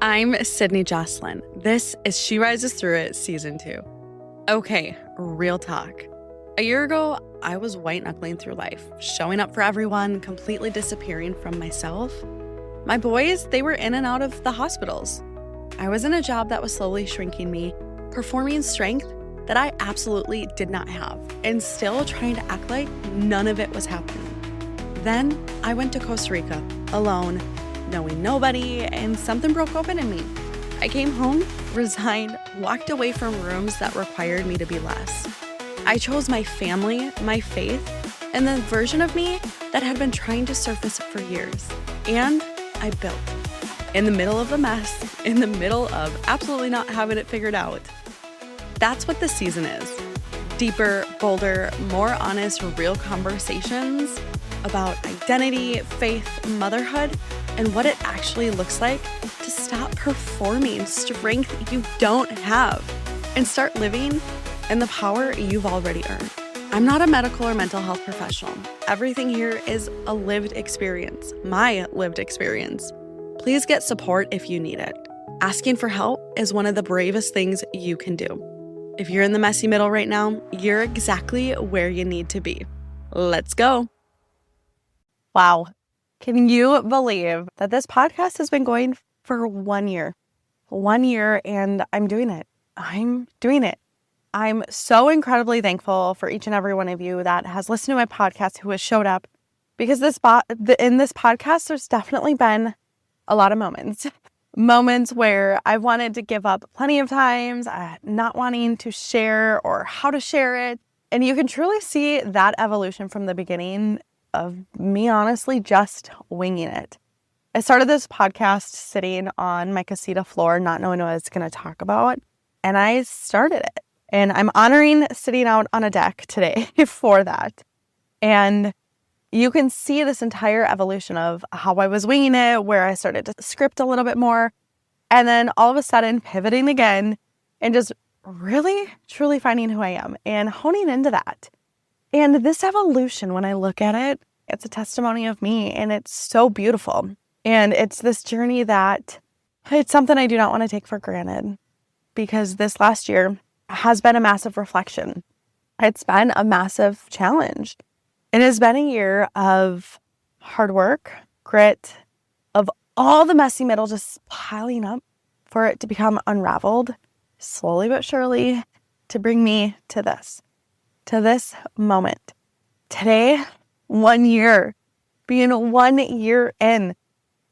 I'm Sydney Jocelyn. This is She Rises Through It Season 2. Okay, real talk. A year ago, I was white-knuckling through life, showing up for everyone, completely disappearing from myself. My boys, they were in and out of the hospitals. I was in a job that was slowly shrinking me, performing strength that I absolutely did not have, and still trying to act like none of it was happening. Then I went to Costa Rica, alone, knowing nobody, and something broke open in me. I came home, resigned, walked away from rooms that required me to be less. I chose my family, my faith, and the version of me that had been trying to surface for years. And I built. In the middle of the mess, in the middle of absolutely not having it figured out. That's what this season is. Deeper, bolder, more honest, real conversations about identity, faith, motherhood, and what it actually looks like to stop performing strength you don't have and start living in the power you've already earned. I'm not a medical or mental health professional. Everything here is a lived experience, my lived experience. Please get support if you need it. Asking for help is one of the bravest things you can do. If you're in the messy middle right now, you're exactly where you need to be. Let's go. Wow. Can you believe that this podcast has been going for 1 year? 1 year, and I'm doing it. I'm so incredibly thankful for each and every one of you that has listened to my podcast, who has showed up, because in this podcast, there's definitely been a lot of moments where I've wanted to give up plenty of times, not wanting to share or how to share it. And you can truly see that evolution from the beginning of me honestly just winging it. I started this podcast sitting on my casita floor, not knowing what I was going to talk about, and I started it. And I'm honoring sitting out on a deck today for that. And you can see this entire evolution of how I was winging it, where I started to script a little bit more, and then all of a sudden pivoting again and just really, truly finding who I am and honing into that. And this evolution, when I look at it, it's a testimony of me, and it's so beautiful. And it's this journey that it's something I do not want to take for granted, because this last year has been a massive reflection. It's been a massive challenge. It has been a year of hard work, grit, of all the messy middle just piling up for it to become unraveled, slowly but surely, to bring me to this moment. Today, 1 year, being 1 year in.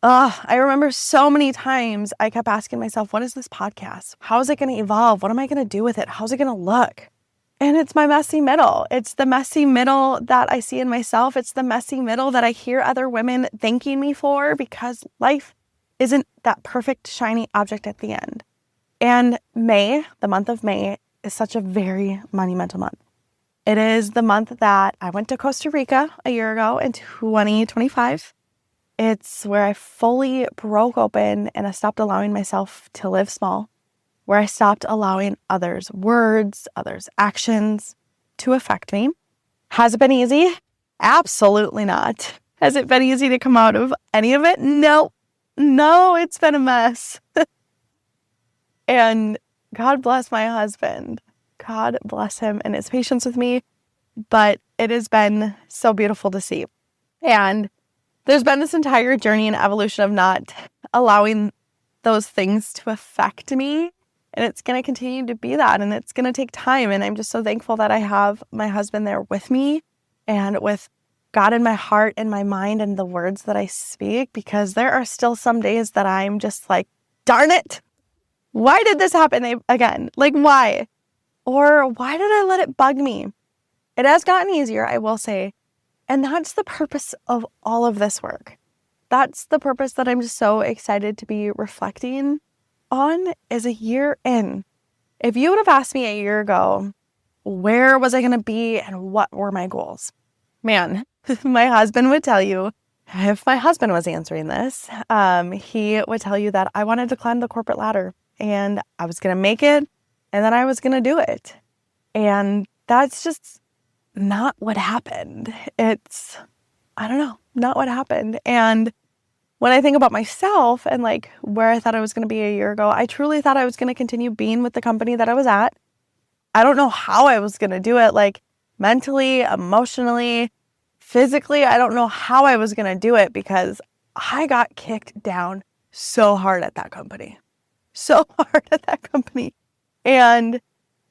I remember so many times I kept asking myself, what is this podcast? How is it going to evolve? What am I going to do with it? How's it going to look? And it's my messy middle. It's the messy middle that I see in myself. It's the messy middle that I hear other women thanking me for, because life isn't that perfect, shiny object at the end. And May, the month of May, is such a very monumental month. It is the month that I went to Costa Rica a year ago in 2025. It's where I fully broke open and I stopped allowing myself to live small, where I stopped allowing others' words, others' actions to affect me. Has it been easy? Absolutely not. Has it been easy to come out of any of it? No, it's been a mess. And God bless my husband. God bless him and his patience with me. But it has been so beautiful to see. And there's been this entire journey and evolution of not allowing those things to affect me. And it's going to continue to be that. And it's going to take time. And I'm just so thankful that I have my husband there with me and with God in my heart and my mind and the words that I speak, because there are still some days that I'm just like, darn it. Why did this happen again? Like, why? Or why did I let it bug me? It has gotten easier, I will say. And that's the purpose of all of this work. That's the purpose that I'm just so excited to be reflecting on is a year in. If you would have asked me a year ago, where was I going to be and what were my goals? Man, my husband would tell you, if my husband was answering this, he would tell you that I wanted to climb the corporate ladder and I was going to make it and then I was going to do it. And that's just not what happened. It's, I don't know, not what happened. And when I think about myself and like where I thought I was going to be a year ago, I truly thought I was going to continue being with the company that I was at. I don't know how I was going to do it, like mentally, emotionally, physically. I don't know how I was going to do it because I got kicked down so hard at that company. So hard at that company. And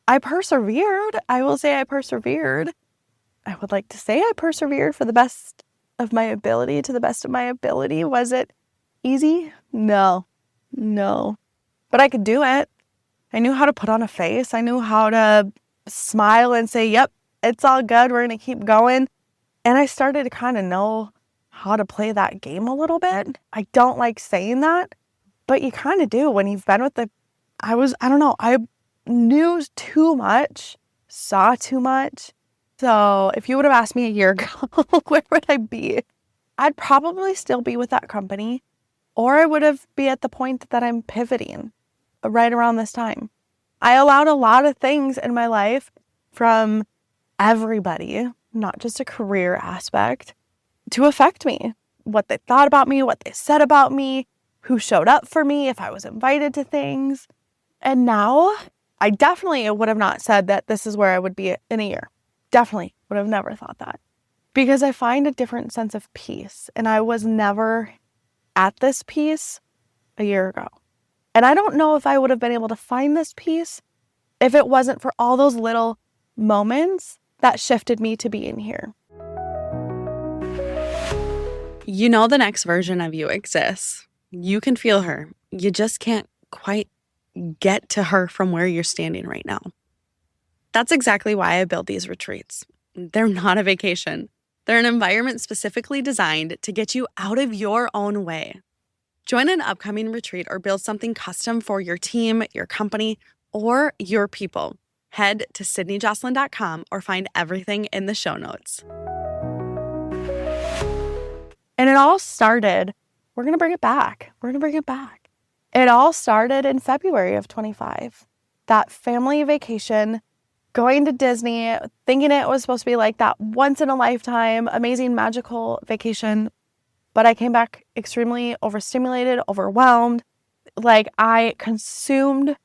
I persevered. I will say I persevered. I would like to say I persevered for the best of my ability, to the best of my ability. Was it easy? No. But I could do it. I knew how to put on a face. I knew how to smile and say, yep, it's all good. We're going to keep going. And I started to kind of know how to play that game a little bit. I don't like saying that, but you kind of do when you've been with I knew too much, saw too much. So if you would have asked me a year ago, where would I be? I'd probably still be with that company, or I would have be at the point that I'm pivoting right around this time. I allowed a lot of things in my life from everybody, not just a career aspect, to affect me. What they thought about me, what they said about me, who showed up for me, if I was invited to things. And now I definitely would have not said that this is where I would be in a year. Definitely would have never thought that, because I find a different sense of peace, and I was never at this peace a year ago. And I don't know if I would have been able to find this peace if it wasn't for all those little moments that shifted me to being here. You know the next version of you exists. You can feel her. You just can't quite get to her from where you're standing right now. That's exactly why I build these retreats. They're not a vacation. They're an environment specifically designed to get you out of your own way. Join an upcoming retreat or build something custom for your team, your company, or your people. Head to sydneyjocelyn.com or find everything in the show notes. And it all started, we're going to bring it back. It all started in February of 25. That family vacation, going to Disney, thinking it was supposed to be like that once in a lifetime, amazing, magical vacation. But I came back extremely overstimulated, overwhelmed. Like I consumed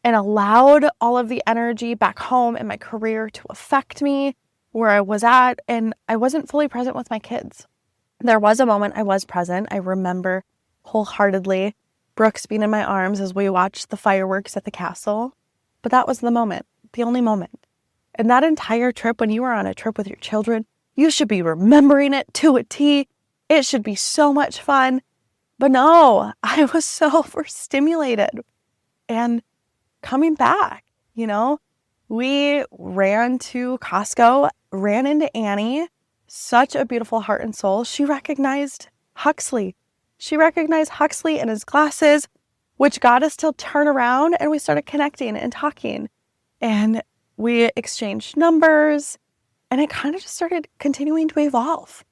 and allowed all of the energy back home in my career to affect me where I was at. And I wasn't fully present with my kids. There was a moment I was present. I remember wholeheartedly Brooks being in my arms as we watched the fireworks at the castle. But that was the moment, the only moment. And that entire trip, when you are on a trip with your children, you should be remembering it to a T. It should be so much fun. But no, I was so overstimulated. And coming back, we ran to Costco, ran into Annie, such a beautiful heart and soul. She recognized Huxley. And his glasses, which got us to turn around, and we started connecting and talking. And we exchanged numbers, and it kind of just started continuing to evolve.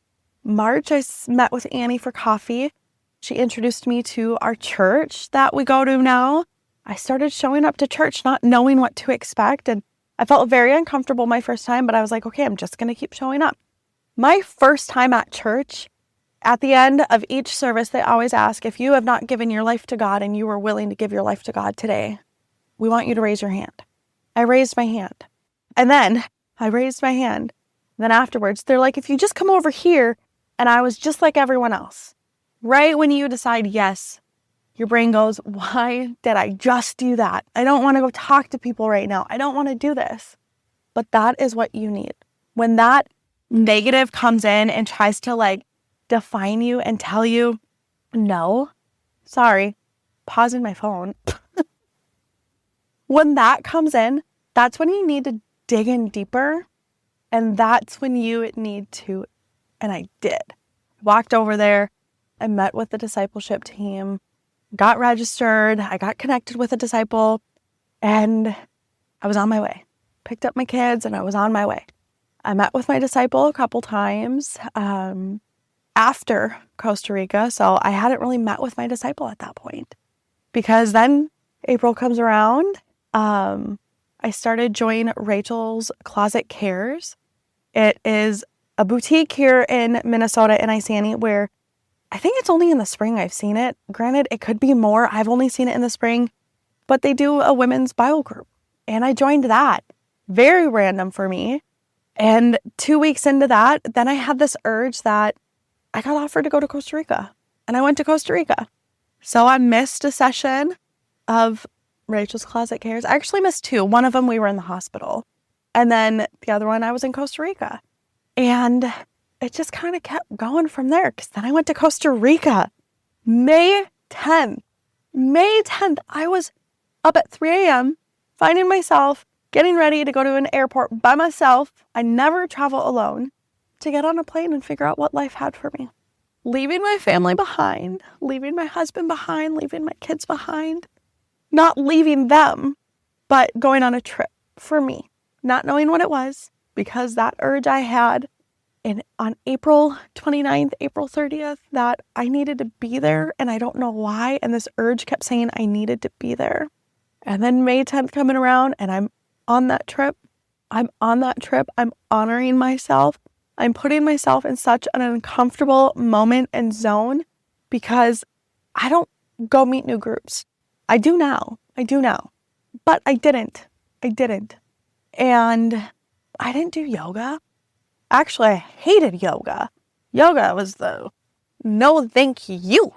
March, I met with Annie for coffee. She introduced me to our church that we go to now. I started showing up to church not knowing what to expect, and I felt very uncomfortable my first time, but I was like, okay, I'm just going to keep showing up. My first time at church, at the end of each service, they always ask, if you have not given your life to God and you are willing to give your life to God today, we want you to raise your hand. I raised my hand. And then Then afterwards, they're like, if you just come over here, and I was just like everyone else. Right when you decide yes, your brain goes, why did I just do that? I don't want to go talk to people right now. I don't want to do this. But that is what you need. When that negative comes in and tries to define you and tell you, no, sorry, pausing my phone. When that comes in, that's when you need to dig in deeper. And that's when you need to, and I did. Walked over there, I met with the discipleship team, got registered, I got connected with a disciple, and I was on my way. Picked up my kids and I was on my way. I met with my disciple a couple times after Costa Rica, so I hadn't really met with my disciple at that point. Because then April comes around, I started joining Rachel's Closet Cares. It is a boutique here in Minnesota in Isani where I think it's only in the spring I've seen it. Granted, it could be more. I've only seen it in the spring, but they do a women's bio group. And I joined that. Very random for me. And 2 weeks into that, then I had this urge that I got offered to go to Costa Rica. And I went to Costa Rica. So I missed a session of Rachel's Closet Cares. I actually missed 2. One of them we were in the hospital. And then the other one I was in Costa Rica. And it just kind of kept going from there, because then I went to Costa Rica. May 10th. May 10th, I was up at 3 a.m. finding myself getting ready to go to an airport by myself. I never travel alone, to get on a plane and figure out what life had for me. Leaving my family behind, leaving my husband behind, leaving my kids behind. Not leaving them, but going on a trip for me. Not knowing what it was, because that urge I had on April 29th, April 30th, that I needed to be there, and I don't know why. And this urge kept saying I needed to be there. And then May 10th coming around, and I'm on that trip. I'm honoring myself. I'm putting myself in such an uncomfortable moment and zone, because I don't go meet new groups. I do now. But I didn't. And I didn't do yoga. Actually, I hated yoga. Yoga was the no thank you.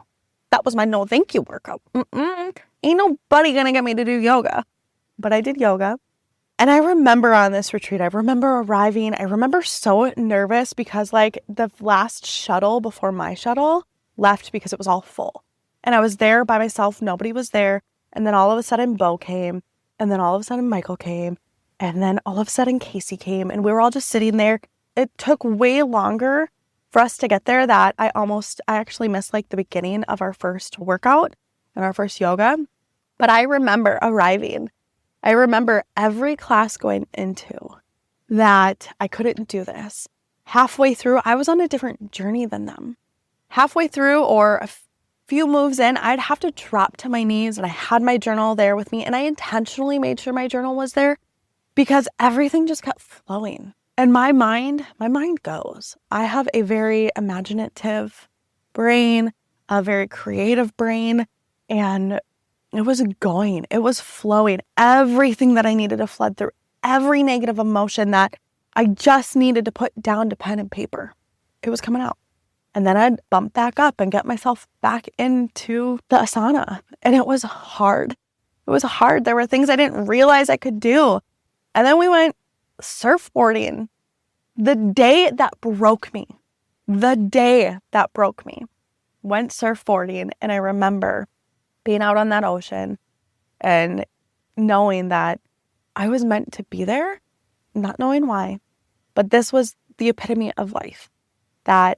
That was my no thank you workout. Ain't nobody gonna get me to do yoga. But I did yoga. And I remember on this retreat, I remember arriving, I remember so nervous because like the last shuttle before my shuttle left because it was all full. And I was there by myself, nobody was there. And then all of a sudden Bo came, and then all of a sudden Michael came, and then all of a sudden Casey came, and we were all just sitting there. It took way longer for us to get there that I actually missed like the beginning of our first workout and our first yoga. But I remember arriving. I remember every class going into that I couldn't do this. Halfway through, I was on a different journey than them. Halfway through or a few moves in, I'd have to drop to my knees, and I had my journal there with me, and I intentionally made sure my journal was there because everything just kept flowing. And my mind goes. I have a very imaginative brain, a very creative brain, and it was flowing. Everything that I needed to flood through, every negative emotion that I just needed to put down to pen and paper, it was coming out. And then I'd bump back up and get myself back into the asana. And it was hard. There were things I didn't realize I could do. And then we went surfboarding. The day that broke me. Went surfboarding. And I remember being out on that ocean and knowing that I was meant to be there, not knowing why. But this was the epitome of life. That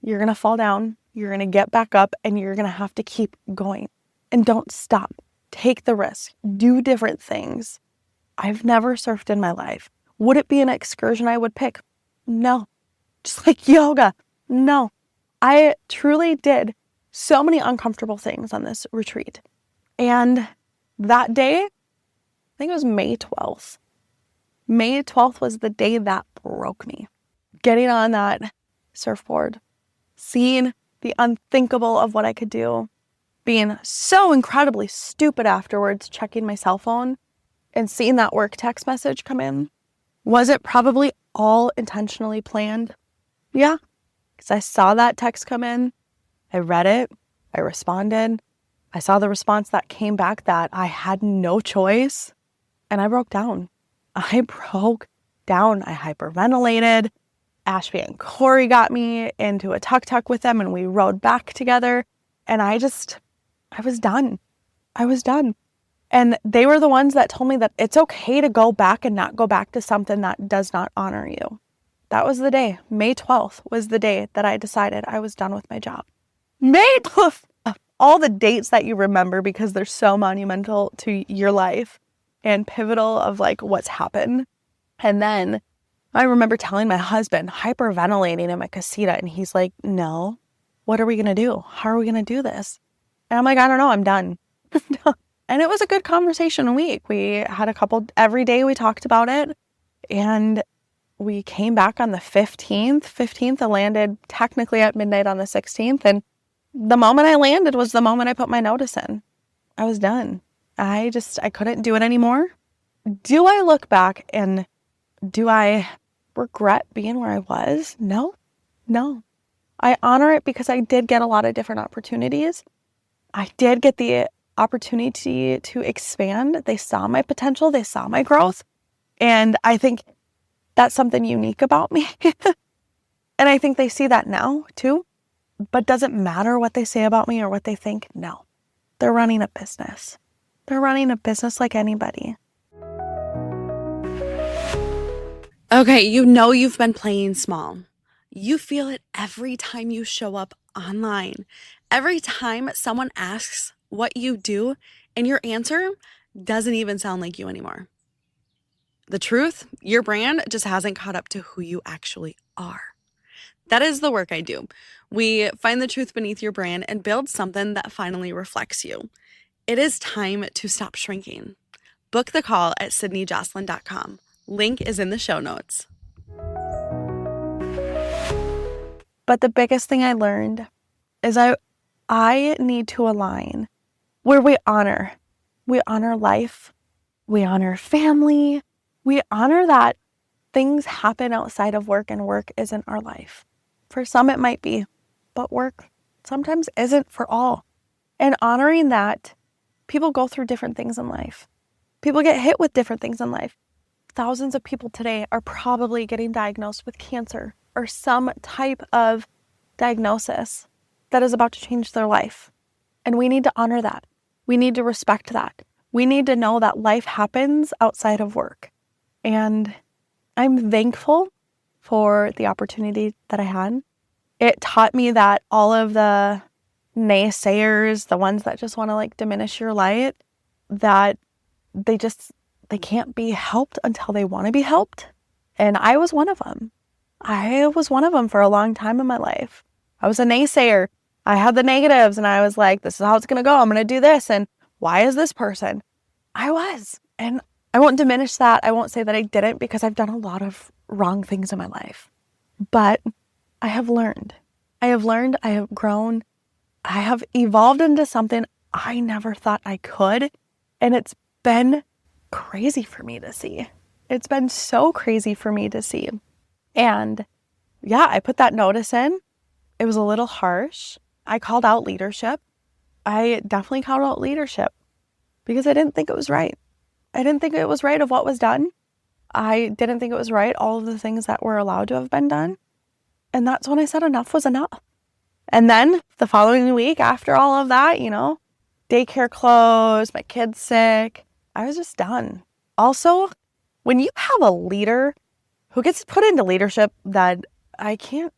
you're going to fall down, you're going to get back up, and you're going to have to keep going. And don't stop. Take the risk. Do different things. I've never surfed in my life. Would it be an excursion I would pick? No. Just like yoga. No. I truly did so many uncomfortable things on this retreat. And that day, I think it was May 12th. May 12th was the day that broke me. Getting on that surfboard, seeing the unthinkable of what I could do, being so incredibly stupid afterwards, checking my cell phone and seeing that work text message come in. Was it probably all intentionally planned? Yeah, because I saw that text come in. I read it. I responded. I saw the response that came back that I had no choice. And I broke down. I hyperventilated. Ashby and Corey got me into a tuk-tuk with them, and we rode back together. And I was done. And they were the ones that told me that it's okay to go back and not go back to something that does not honor you. That was the day. May 12th was the day that I decided I was done with my job. May 12th. All the dates that you remember because they're so monumental to your life and pivotal of like what's happened. And then I remember telling my husband, hyperventilating in my casita, and he's like, no, what are we going to do? How are we going to do this? And I'm like, I don't know, I'm done. And it was a good conversation week. We had every day we talked about it, and we came back on the 15th. I landed technically at midnight on the 16th, and The moment I landed was the moment I put my notice in. I was done. I couldn't do it anymore. Do I look back and do I regret being where I was? No. I honor it because I did get a lot of different opportunities. I did get the opportunity to expand. They saw my potential. They saw my growth. And I think that's something unique about me. And I think they see that now too. But does it matter what they say about me or what they think? No. They're running a business. They're running a business like anybody. Okay, you've been playing small. You feel it every time you show up online. Every time someone asks what you do and your answer doesn't even sound like you anymore. The truth, your brand just hasn't caught up to who you actually are. That is the work I do. We find the truth beneath your brand and build something that finally reflects you. It is time to stop shrinking. Book the call at sydneyjocelyn.com. Link is in the show notes. But the biggest thing I learned is I need to align where we honor. We honor life. We honor family. We honor that things happen outside of work and work isn't our life. For some it might be, but work sometimes isn't for all. And honoring that people go through different things in life. People get hit with different things in life. Thousands of people today are probably getting diagnosed with cancer or some type of diagnosis that is about to change their life. And we need to honor that. We need to respect that. We need to know that life happens outside of work. And I'm thankful for the opportunity that I had. It taught me that all of the naysayers, the ones that just want to diminish your light, that they can't be helped until they want to be helped. And I was one of them. I was one of them for a long time in my life. I was a naysayer. I had the negatives and I was like, this is how it's going to go. I'm going to do this. And why is this person? I was. And I won't diminish that. I won't say that I didn't because I've done a lot of wrong things in my life. But I have learned. I have grown. I have evolved into something I never thought I could. And it's been crazy for me to see. It's been so crazy for me to see. And yeah, I put that notice in. It was a little harsh. I called out leadership. I definitely called out leadership because I didn't think it was right. I didn't think it was right of what was done. I didn't think it was right, all of the things that were allowed to have been done. And that's when I said enough was enough. And then the following week after all of that, daycare closed, my kid's sick. I was just done. Also, when you have a leader who gets put into leadership that I can't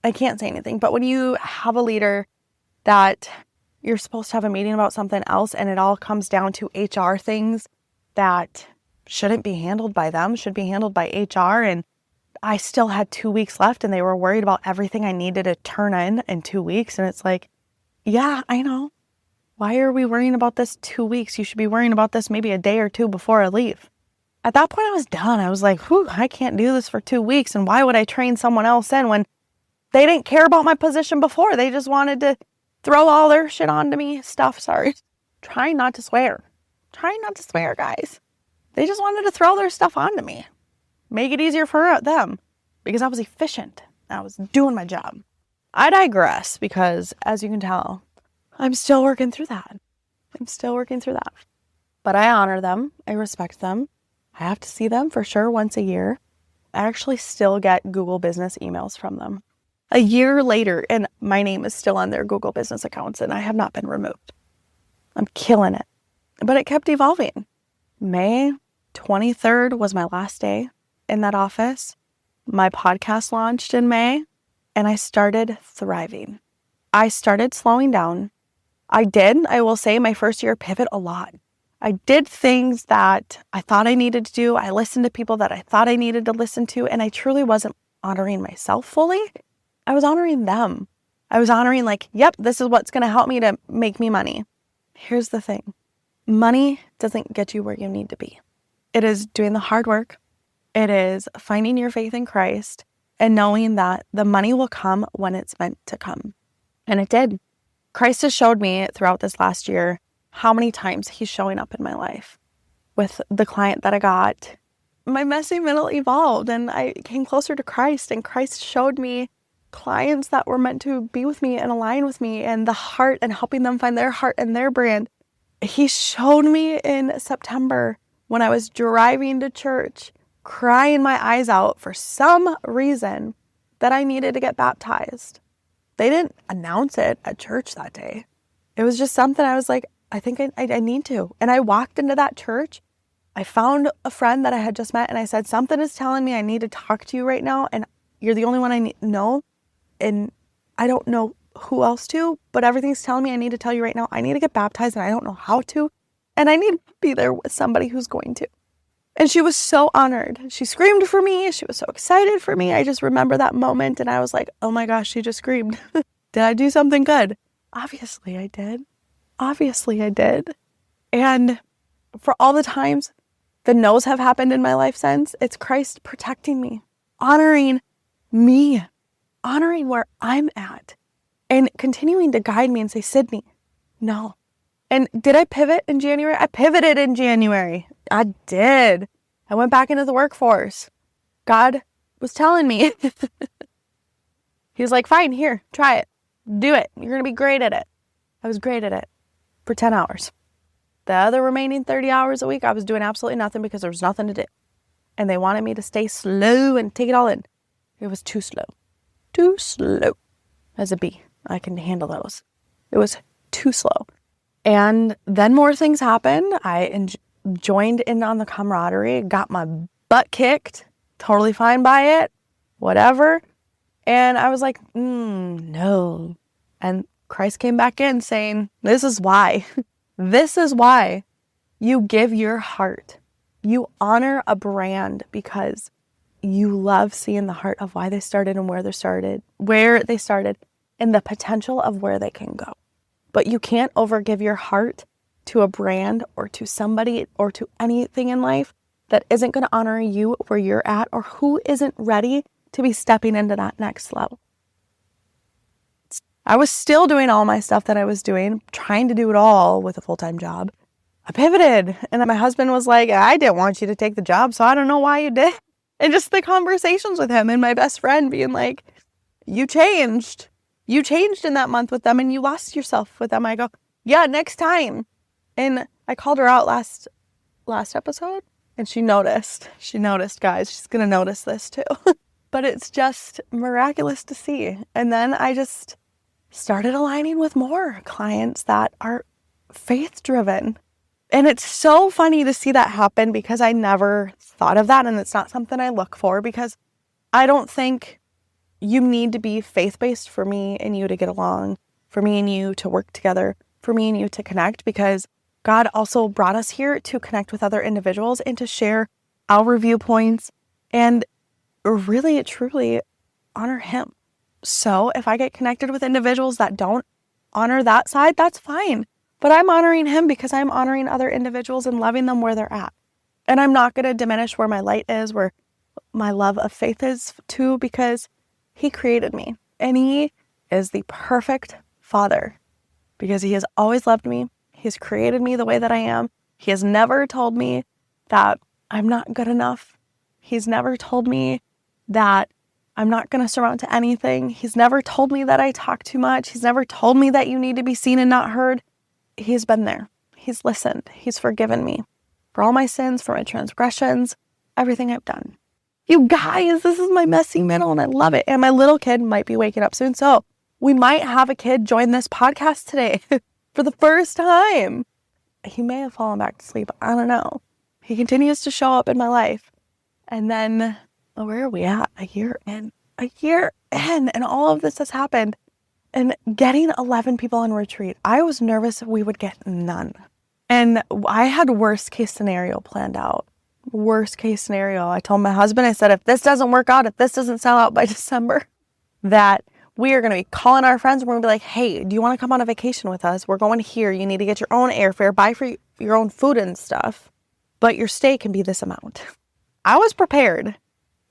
say anything. But when you have a leader that you're supposed to have a meeting about something else and it all comes down to HR things that shouldn't be handled by them, should be handled by HR. And I still had 2 weeks left and they were worried about everything I needed to turn in 2 weeks. And it's like, yeah, I know. Why are we worrying about this 2 weeks? You should be worrying about this maybe a day or two before I leave. At that point, I was done. I was like, I can't do this for 2 weeks. And why would I train someone else in when they didn't care about my position before? They just wanted to throw all their shit onto me. Sorry. Trying not to swear, guys. They just wanted to throw their stuff onto me. Make it easier for them because I was efficient. I was doing my job. I digress because, as you can tell, I'm still working through that. But I honor them. I respect them. I have to see them for sure once a year. I actually still get Google Business emails from them. A year later, and my name is still on their Google Business accounts, and I have not been removed. I'm killing it. But it kept evolving. May 23rd was my last day in that office. My podcast launched in May, and I started thriving. I started slowing down. I will say, my first year pivot a lot. I did things that I thought I needed to do. I listened to people that I thought I needed to listen to, and I truly wasn't honoring myself fully. I was honoring them. I was honoring yep, this is what's going to help me to make me money. Here's the thing. Money doesn't get you where you need to be. It is doing the hard work. It is finding your faith in Christ and knowing that the money will come when it's meant to come. And it did. Christ has showed me throughout this last year how many times he's showing up in my life. With the client that I got, my messy middle evolved and I came closer to Christ, and Christ showed me clients that were meant to be with me and align with me and the heart and helping them find their heart and their brand. He showed me in September when I was driving to church, crying my eyes out for some reason, that I needed to get baptized. They didn't announce it at church that day. It was just something I was like, I think I need to. And I walked into that church. I found a friend that I had just met and I said, something is telling me I need to talk to you right now. And you're the only one I know. And I don't know who else to, but everything's telling me I need to tell you right now. I need to get baptized and I don't know how to. And I need to be there with somebody who's going to. And she was so honored. She screamed for me. She was so excited for me. I just remember that moment and I was like, oh my gosh, she just screamed. Did I do something good? Obviously I did. Obviously I did. And for all the times the no's have happened in my life since, it's Christ protecting me, honoring me, honoring where I'm at, and continuing to guide me and say, Sydney, no. And did I pivot in January? I pivoted in January. I did. I went back into the workforce. God was telling me. He was like, fine, here, try it. Do it. You're going to be great at it. I was great at it for 10 hours. The other remaining 30 hours a week, I was doing absolutely nothing because there was nothing to do. And they wanted me to stay slow and take it all in. It was too slow. Too slow. As a bee, I can handle those. It was too slow. And then more things happened. I joined in on the camaraderie, got my butt kicked, totally fine by it, whatever. And I was like, no. And Christ came back in saying, this is why. This is why you give your heart. You honor a brand because you love seeing the heart of why they started and where they started, and the potential of where they can go. But you can't overgive your heart to a brand or to somebody or to anything in life that isn't going to honor you where you're at or who isn't ready to be stepping into that next level. I was still doing all my stuff that I was doing, trying to do it all with a full-time job. I pivoted, and then my husband was like, I didn't want you to take the job, so I don't know why you did. And just the conversations with him and my best friend being like, you changed. You changed in that month with them and you lost yourself with them. I go, yeah, next time. And I called her out last episode and she noticed. She noticed, guys. She's going to notice this too. But it's just miraculous to see. And then I just started aligning with more clients that are faith-driven. And it's so funny to see that happen because I never thought of that. And it's not something I look for because I don't think you need to be faith-based for me and you to get along, for me and you to work together, for me and you to connect, because God also brought us here to connect with other individuals and to share our viewpoints and really, truly honor Him. So if I get connected with individuals that don't honor that side, that's fine. But I'm honoring Him because I'm honoring other individuals and loving them where they're at. And I'm not going to diminish where my light is, where my love of faith is too, because He created me and He is the perfect Father because He has always loved me. He's created me the way that I am. He has never told me that I'm not good enough. He's never told me that I'm not going to surmount to anything. He's never told me that I talk too much. He's never told me that you need to be seen and not heard. He's been there. He's listened. He's forgiven me for all my sins, for my transgressions, everything I've done. You guys, this is my messy middle and I love it. And my little kid might be waking up soon. So we might have a kid join this podcast today for the first time. He may have fallen back to sleep. I don't know. He continues to show up in my life. And then where are we at? A year in, and all of this has happened. And getting 11 people on retreat, I was nervous we would get none. And I had worst case scenario planned out. Worst case scenario. I told my husband, I said, if this doesn't work out, if this doesn't sell out by December, that we are going to be calling our friends. We're going to be like, hey, do you want to come on a vacation with us? We're going here. You need to get your own airfare, buy for your own food and stuff, but your stay can be this amount. I was prepared.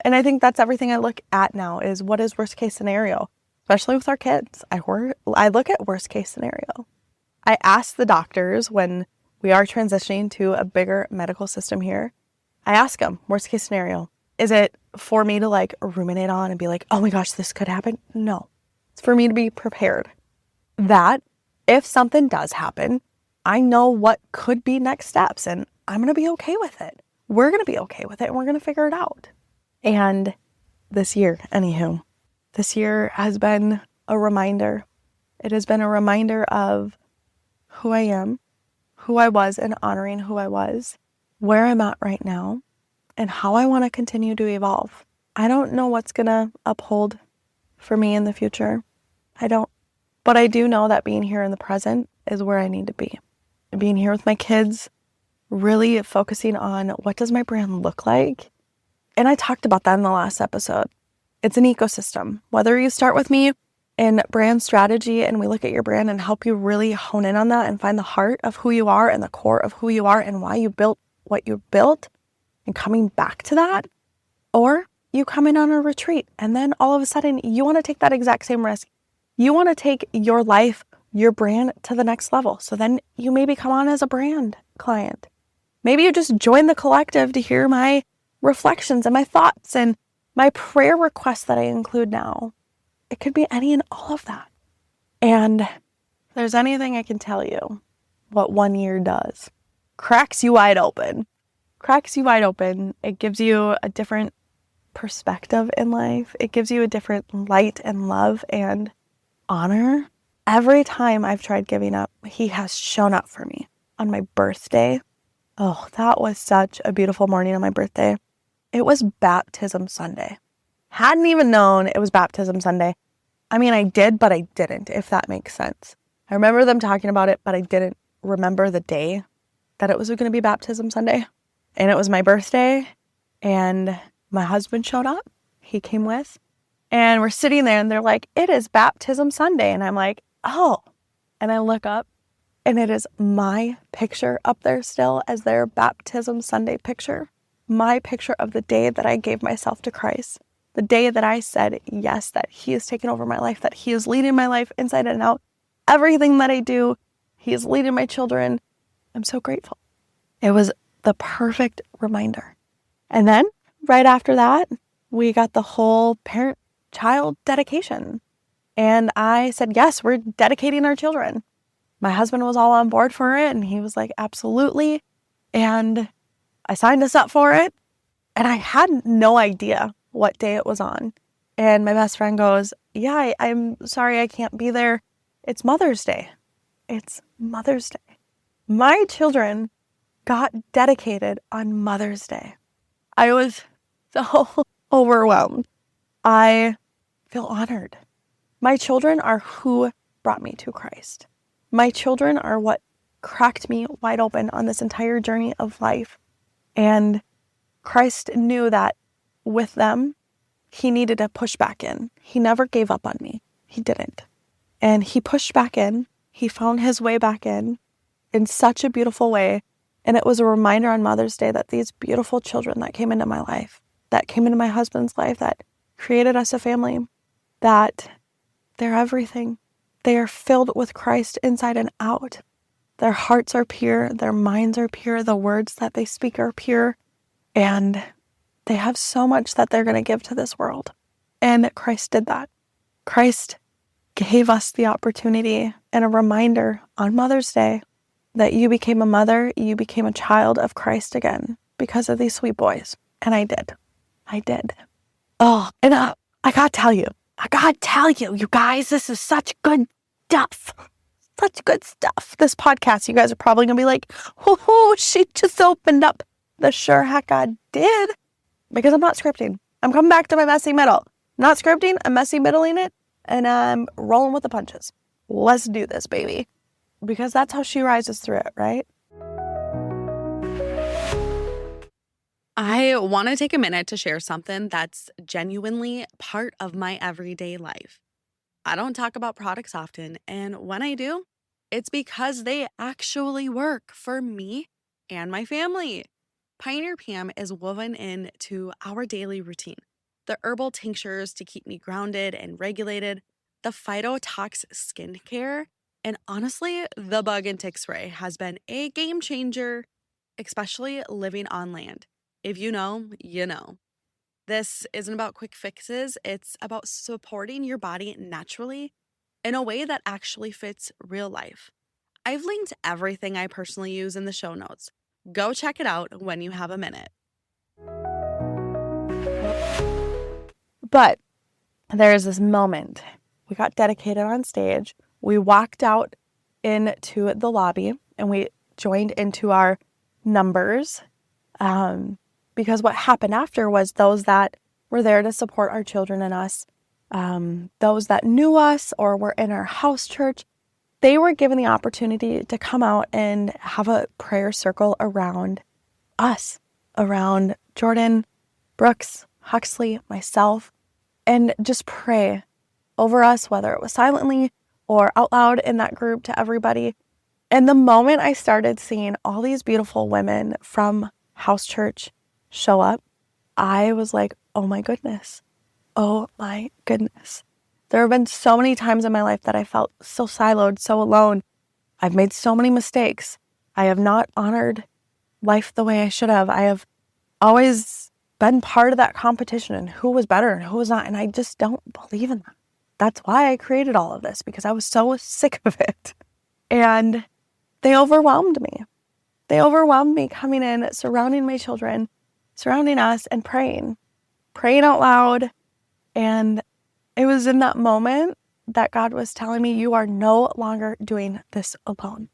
And I think that's everything I look at now is what is worst case scenario? especially with our kids. I look at worst case scenario. I ask the doctors when we are transitioning to a bigger medical system here, I ask them, worst case scenario, is it for me to like ruminate on and be like, oh my gosh, this could happen? No, it's for me to be prepared that if something does happen, I know what could be next steps and I'm going to be okay with it. We're going to be okay with it and we're going to figure it out. And this year has been a reminder. It has been a reminder of who I am, who I was, and honoring who I was, where I'm at right now, and how I want to continue to evolve. I don't know what's going to uphold for me in the future. I don't. But I do know that being here in the present is where I need to be. Being here with my kids, really focusing on what does my brand look like? And I talked about that in the last episode. It's an ecosystem. Whether you start with me in brand strategy and we look at your brand and help you really hone in on that and find the heart of who you are and the core of who you are and why you built what you built and coming back to that, or you come in on a retreat and then all of a sudden you want to take that exact same risk. You want to take your life, your brand to the next level. So then you maybe come on as a brand client. Maybe you just join the collective to hear my reflections and my thoughts and my prayer requests that I include now. It could be any and all of that. And if there's anything I can tell you, what 1 year does, cracks you wide open. It gives you a different perspective in life. It gives you a different light and love and honor. Every time I've tried giving up, he has shown up for me. On my birthday, oh, that was such a beautiful morning on my birthday. It was baptism Sunday. Hadn't even known it was baptism Sunday. I mean, I did, but I didn't, if that makes sense. I remember them talking about it, but I didn't remember the day that it was going to be baptism Sunday. And it was my birthday, and my husband showed up. He came with, and we're sitting there, and they're like, it is baptism Sunday. And I'm like, oh. And I look up, and it is my picture up there still as their baptism Sunday picture. My picture of the day that I gave myself to Christ. The day that I said yes, that he has taken over my life, that he is leading my life inside and out. Everything that I do, he is leading my children. I'm so grateful. It was the perfect reminder. And then right after that, we got the whole parent-child dedication. And I said, yes, we're dedicating our children. My husband was all on board for it. And he was like, absolutely. And I signed us up for it. And I had no idea what day it was on. And my best friend goes, yeah, I'm sorry I can't be there. It's Mother's Day. It's Mother's Day. My children got dedicated on Mother's Day. I was so overwhelmed. I feel honored. My children are who brought me to Christ. My children are what cracked me wide open on this entire journey of life. And Christ knew that with them, he needed to push back in. He never gave up on me. He didn't. And he pushed back in. He found his way back in such a beautiful way. And it was a reminder on Mother's Day that these beautiful children that came into my life, that came into my husband's life, that created us a family, that they're everything. They are filled with Christ inside and out. Their hearts are pure. Their minds are pure. The words that they speak are pure. And they have so much that they're going to give to this world. And Christ did that. Christ gave us the opportunity and a reminder on Mother's Day that you became a mother, you became a child of Christ again because of these sweet boys. And I did. Oh, and I gotta tell you, you guys, this is such good stuff. Such good stuff. This podcast, you guys are probably going to be like, oh, she just opened up. The sure heck I did. Because I'm not scripting. I'm coming back to my messy middle. Not scripting, I'm messy middling it, and I'm rolling with the punches. Let's do this, baby. Because that's how she rises through it, right? I want to take a minute to share something that's genuinely part of my everyday life. I don't talk about products often, and when I do, it's because they actually work for me and my family. Pioneer Pam is woven into our daily routine. The herbal tinctures to keep me grounded and regulated, the Phytotox skincare, and honestly, the bug and tick spray has been a game changer, especially living on land. If you know, you know. This isn't about quick fixes, it's about supporting your body naturally in a way that actually fits real life. I've linked everything I personally use in the show notes. Go check it out when you have a minute. But there's this moment. We got dedicated on stage. We walked out into the lobby and we joined into our numbers. Because what happened after was those that were there to support our children and us, those that knew us or were in our house church, they were given the opportunity to come out and have a prayer circle around us, around Jordan, Brooks, Huxley, myself, and just pray over us, whether it was silently or out loud in that group to everybody. And the moment I started seeing all these beautiful women from house church show up, I was like, oh my goodness. Oh my goodness. There have been so many times in my life that I felt so siloed, so alone. I've made so many mistakes. I have not honored life the way I should have. I have always been part of that competition and who was better and who was not. And I just don't believe in that. That's why I created all of this, because I was so sick of it. And they overwhelmed me. They overwhelmed me coming in, surrounding my children, surrounding us and praying out loud. And it was in that moment that God was telling me, you are no longer doing this alone.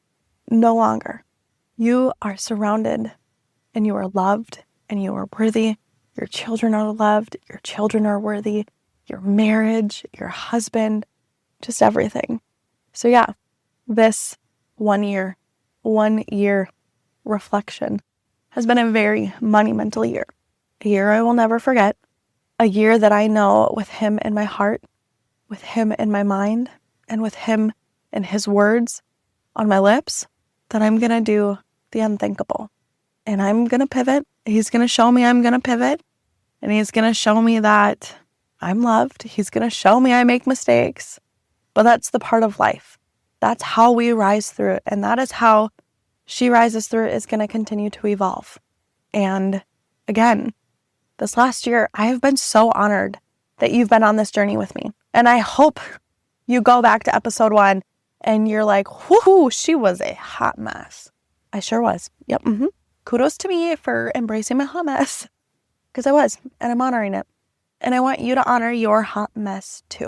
No longer. You are surrounded and you are loved and you are worthy. Your children are loved. Your children are worthy. Your marriage, your husband, just everything. So yeah, this 1 year reflection has been a very monumental year. A year I will never forget. A year that I know with him in my heart, with him in my mind, and with him and his words on my lips, that I'm going to do the unthinkable. And I'm going to pivot. He's going to show me I'm going to pivot. And he's going to show me that I'm loved. He's going to show me I make mistakes. But that's the part of life. That's how we rise through it. And that is how she rises through it, is going to continue to evolve. And again, this last year, I have been so honored that you've been on this journey with me. And I hope you go back to episode 1 and you're like, whoo, she was a hot mess. I sure was. Yep. Kudos to me for embracing my hot mess, because I was, and I'm honoring it. And I want you to honor your hot mess too.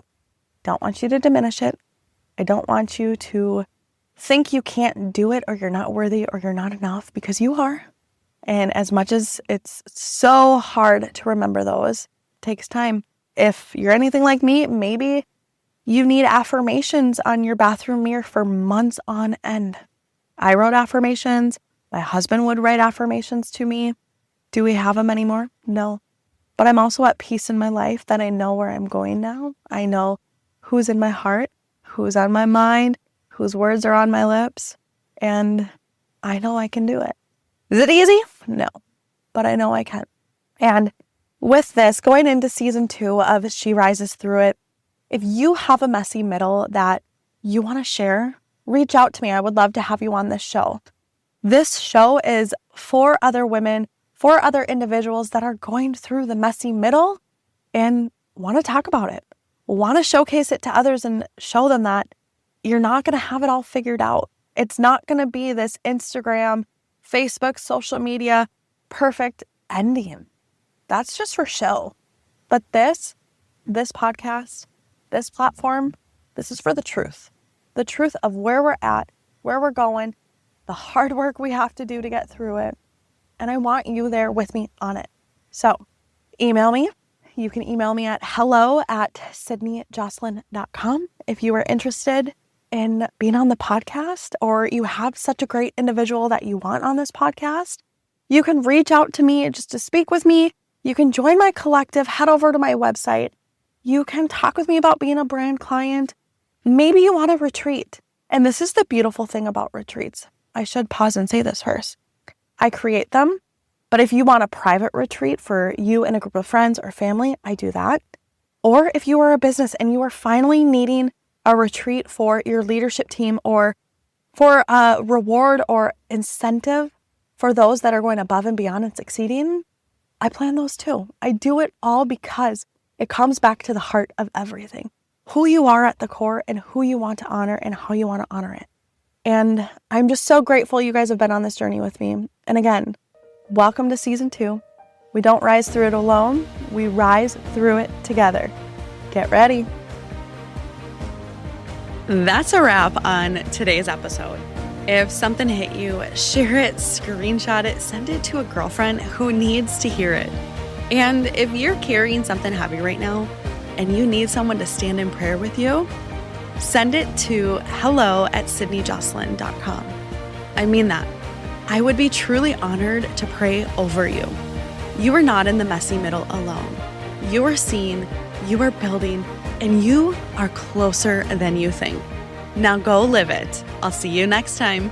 Don't want you to diminish it. I don't want you to think you can't do it or you're not worthy or you're not enough, because you are. And as much as it's so hard to remember those, it takes time. If you're anything like me, maybe you need affirmations on your bathroom mirror for months on end. I wrote affirmations. My husband would write affirmations to me. Do we have them anymore? No. But I'm also at peace in my life that I know where I'm going now. I know who's in my heart, who's on my mind, whose words are on my lips, and I know I can do it. Is it easy? No, but I know I can. And with this, going into season 2 of She Rises Through It, if you have a messy middle that you want to share, reach out to me. I would love to have you on this show. This show is for other women, for other individuals that are going through the messy middle and want to talk about it, want to showcase it to others and show them that you're not going to have it all figured out. It's not going to be this Instagram, Facebook, social media, perfect ending. That's just for show. But this podcast, this platform, this is for the truth of where we're at, where we're going, the hard work we have to do to get through it. And I want you there with me on it. So email me. You can email me at hello@sydneyjocelyn.com if you are interested in being on the podcast, or you have such a great individual that you want on this podcast. You can reach out to me just to speak with me. You can join my collective, head over to my website. You can talk with me about being a brand client. Maybe you want a retreat. And this is the beautiful thing about retreats. I should pause and say this first. I create them, but if you want a private retreat for you and a group of friends or family, I do that. Or if you are a business and you are finally needing a retreat for your leadership team, or for a reward or incentive for those that are going above and beyond and succeeding, I plan those too. I do it all because it comes back to the heart of everything. Who you are at the core and who you want to honor and how you want to honor it. And I'm just so grateful you guys have been on this journey with me. And again, welcome to season 2. We don't rise through it alone. We rise through it together. Get ready. That's a wrap on today's episode. If something hit you, share it, screenshot it, send it to a girlfriend who needs to hear it. And if you're carrying something heavy right now and you need someone to stand in prayer with you, send it to hello@sydneyjocelyn.com. I mean that. I would be truly honored to pray over you. You are not in the messy middle alone. You are seen, you are building, and you are closer than you think. Now go live it. I'll see you next time.